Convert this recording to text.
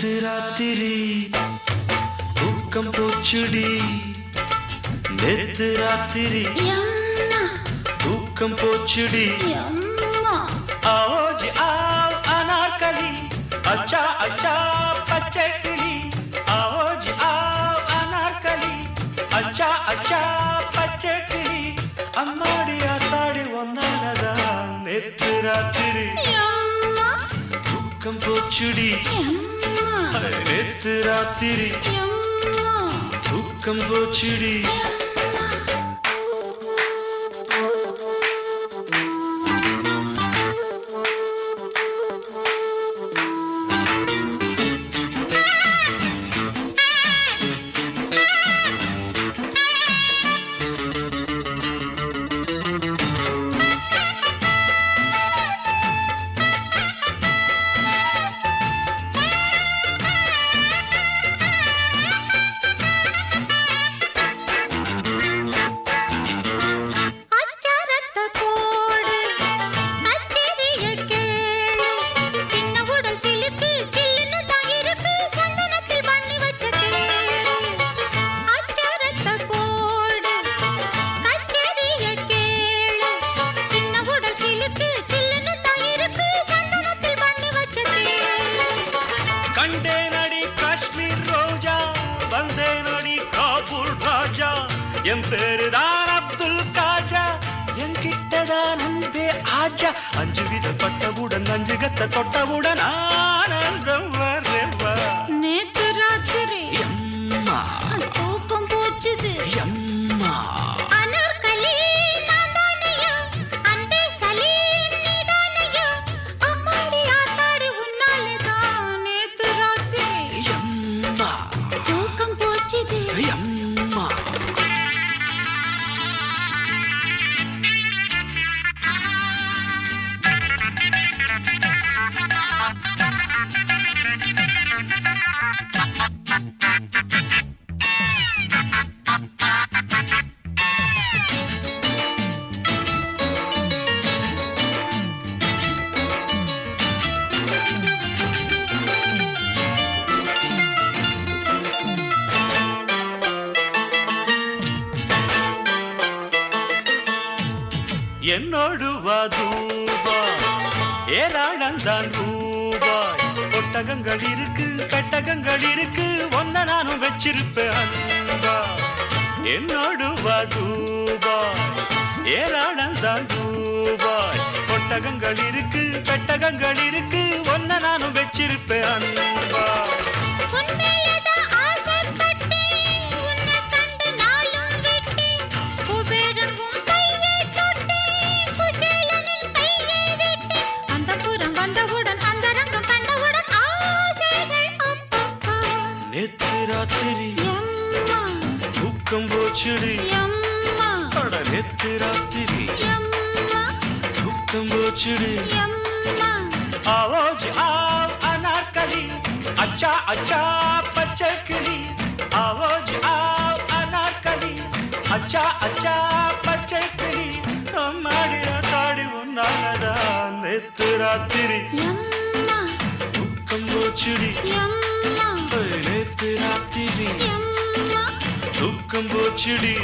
நேத்து ராத்திரி தூக்கம் போச்சுடி நேத்து ராத்திரி தூக்கம் போச்சுடி आओ आओ अनारकली अच्छा अच्छा பச்சை கிளி आओ आओ अनारकली अच्छा अच्छा பச்சை கிளி அம்மாடி ஆத்தாடி ஒன்னாலதான் நேத்து ராத்திரி தூக்கம் போச்சுடி நேத்து ராத்திரி தூக்கம் போச்சுடி என் பேருதான் அப்துல் காஜா என்கிட்டதான் அன்பே ஆஜா அஞ்சு விதப்பட்டவுடன் அஞ்சு கத்த தொட்டவுடன் ஆனந்தம் வரவா நேத்து ராத்திரி அம்மா தூக்கம் போச்சுது அம்மா அனார்கலி நான்தானையா அன்பே சலீம் நீதானையா அம்மாடி ஆத்தாடி உன்னாலதான் நேத்து ராத்திரி அம்மா தூக்கம் போச்சுது அம்மா என்னோடு வதூபா ஏராளந்தான் ரூபாய் ஒட்டகங்கள் இருக்கு பெட்டகங்கள் இருக்கு ஒன்ன நானும் வச்சிருப்பேன் அன்பா என்னோடு வதூபா ஏராளந்தான் ரூபாய் ஒட்டகங்கள் இருக்கு பெட்டகங்கள் இருக்கு ஒன்ன நானும் வச்சிருப்பேன் அன்பா நேத்து ராத்திரி தூக்கம் போச்சுடி நேத்து ராத்திரி தூக்கம் போச்சுடி आओ आओ अनारकली अच्छा अच्छा பச்சை கிளி आओ आओ अनारकली अच्छा अच्छा பச்சை கிளி அம்மாடி ஆத்தாடி ஒன்னாலதான் நேத்து ராத்திரி தூக்கம் போச்சுடி நேத்து ராத்திரி தூக்கம் போச்சுடி